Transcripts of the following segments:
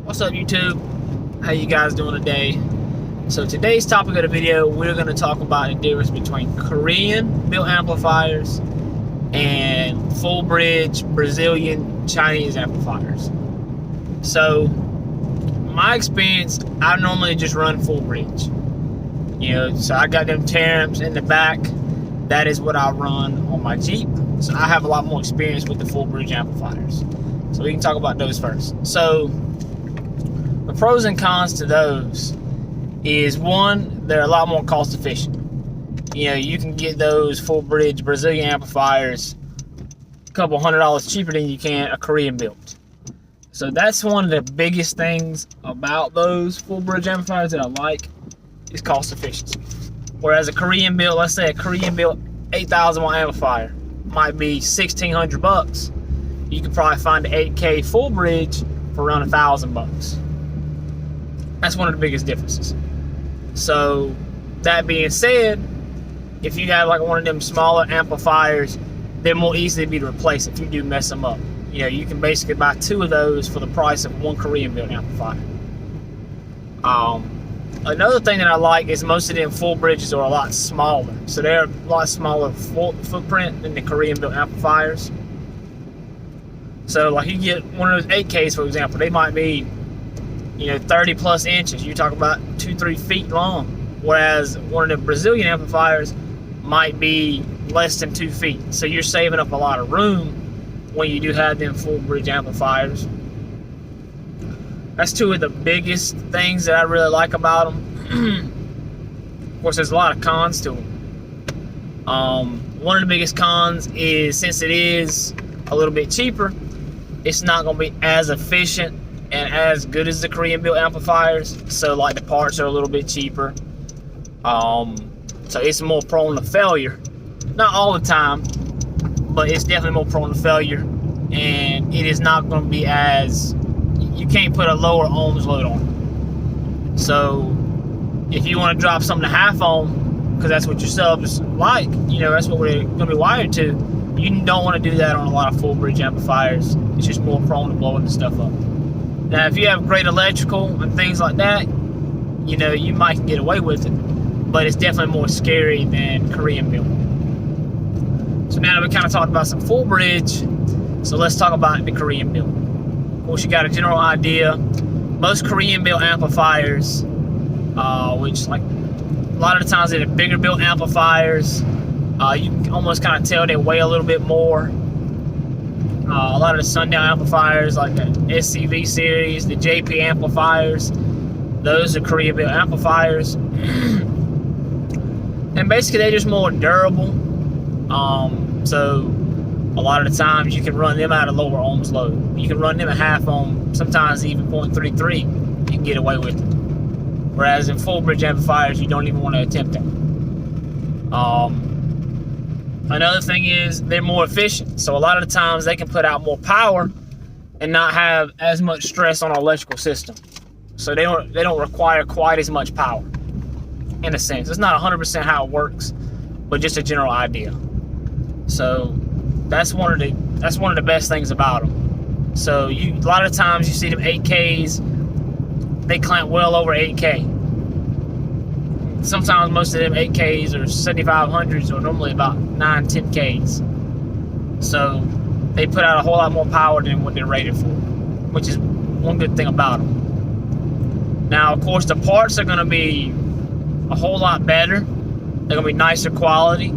What's up, YouTube? How you guys doing today? So today's topic of the video, we're going to talk about the difference between Korean built amplifiers and full bridge Brazilian Chinese amplifiers. So my experience, I normally just run full bridge. So I got them tear-ups in the back. That is what I run on my Jeep. So I have a lot more experience with the full bridge amplifiers. So we can talk about those first. So the pros and cons to those is, one, they're a lot more cost efficient. You can get those full bridge Brazilian amplifiers a couple $100 cheaper than you can a Korean built. So that's one of the biggest things about those full bridge amplifiers that I like, is cost efficiency. Whereas a Korean built, let's say a Korean built 8,000 watt amplifier might be $1,600. You could probably find an 8K full bridge for around $1,000. That's one of the biggest differences. So that being said, if you have like one of them smaller amplifiers, they're more easily to be replaced if you do mess them up. You can basically buy two of those for the price of one Korean built amplifier. Another thing that I like is most of them full bridges are a lot smaller. So they're a lot smaller footprint than the Korean built amplifiers. So like you get one of those 8Ks, for example, they might be 30 plus inches. You talk about 2-3 feet long. Whereas one of the Brazilian amplifiers might be less than 2 feet. So you're saving up a lot of room when you do have them full bridge amplifiers. That's two of the biggest things that I really like about them. Of course, there's a lot of cons to them. One of the biggest cons is, since it is a little bit cheaper, it's not going to be as efficient and as good as the Korean built amplifiers. So like the parts are a little bit cheaper. So it's more prone to failure. Not all the time, but it's definitely more prone to failure. And it is not going to be as, you can't put a lower ohms load on it. So if you want to drop something to half ohm, because that's what your subs like, that's what we're going to be wired to, you don't want to do that on a lot of full bridge amplifiers. It's just more prone to blowing the stuff up. Now, if you have great electrical and things like that, you might get away with it, but it's definitely more scary than Korean built. So now that we kind of talked about some full bridge, so let's talk about the Korean built. Of course, you got a general idea. Most Korean built amplifiers, which like a lot of the times they're the bigger built amplifiers, you can almost kind of tell they weigh a little bit more. A lot of the sundown amplifiers, like the SCV series, the JP amplifiers, those are Korean built amplifiers. And basically they're just more durable. So a lot of the times you can run them at a lower ohms load. You can run them at half ohm, sometimes even 0.33. You can get away with it. Whereas in full bridge amplifiers, you don't even want to attempt that. Another thing is they're more efficient. So a lot of the times they can put out more power and not have as much stress on our electrical system. So they don't require quite as much power, in a sense. It's not 100% how it works, but just a general idea. So that's one of the best things about them. So a lot of times you see them 8Ks, they clamp well over 8K. Sometimes most of them 8Ks or 7500s are normally about 9-10Ks. So they put out a whole lot more power than what they're rated for, which is one good thing about them. Now, of course, the parts are going to be a whole lot better. They're going to be nicer quality.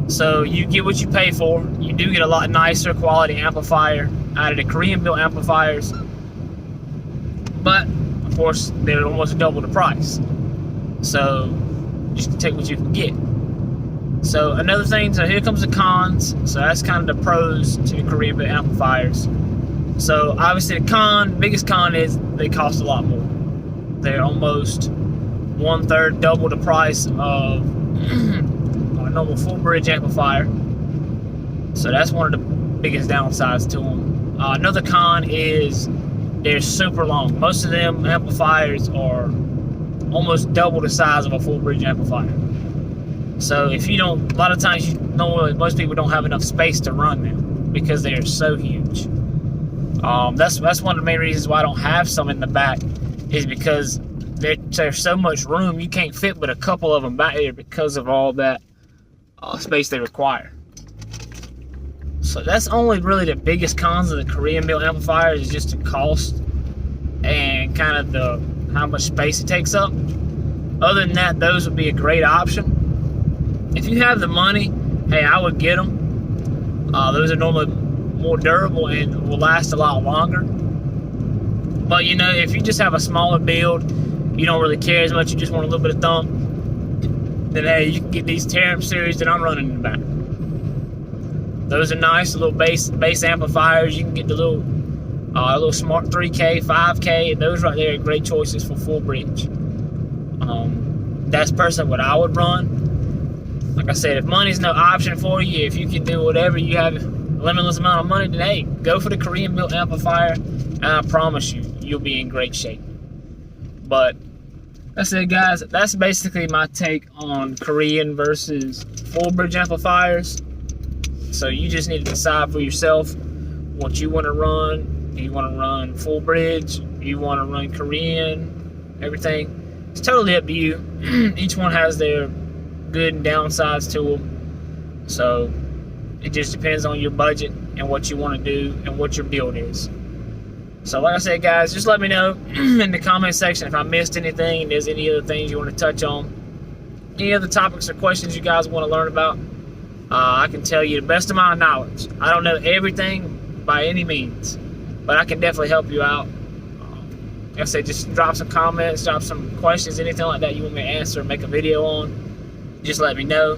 So you get what you pay for. You do get a lot nicer quality amplifier out of the Korean built amplifiers. But, of course, they're almost double the price. So just take what you can get. So another thing, so here comes the cons. So that's kind of the pros to the Korean built amplifiers. So obviously the biggest con is they cost a lot more. They're almost 1/3 double the price of a normal full bridge amplifier. So that's one of the biggest downsides to them. Another con is they're super long. Most of them amplifiers are almost double the size of a full bridge amplifier. So if you don't, a lot of times most people don't have enough space to run them because they are so huge. That's one of the main reasons why I don't have some in the back, is because there's so much room, you can't fit but a couple of them back there because of all that space they require. So that's only really the biggest cons of the Korean built amplifiers, is just the cost and kind of how much space it takes up. Other than that, those would be a great option. If you have the money, hey, I would get them. Those are normally more durable and will last a lot longer. But you know, if you just have a smaller build, you don't really care as much, you just want a little bit of thump, then hey, you can get these Tear series that I'm running in the back. Those are nice, little bass amplifiers. You can get the little smart 3K, 5K. Those right there are great choices for full bridge. That's personally what I would run. Like I said, if money's no option for you, if you can do whatever, you have a limitless amount of money, then hey, go for the Korean built amplifier, and I promise you, you'll be in great shape. But that's it, guys. That's basically my take on Korean versus full bridge amplifiers. So you just need to decide for yourself what you want to run. Do you want to run full bridge? Do you want to run Korean? Everything. It's totally up to you. Each one has their good and downsides to them. So it just depends on your budget and what you want to do and what your build is. So like I said, guys, just let me know in the comment section if I missed anything, and there's any other things you want to touch on. Any other topics or questions you guys want to learn about. I can tell you the best of my knowledge. I don't know everything by any means, but I can definitely help you out. Like I said, just drop some comments, drop some questions, anything like that you want me to answer or make a video on. Just let me know.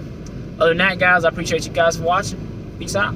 Other than that, guys, I appreciate you guys for watching. Peace out.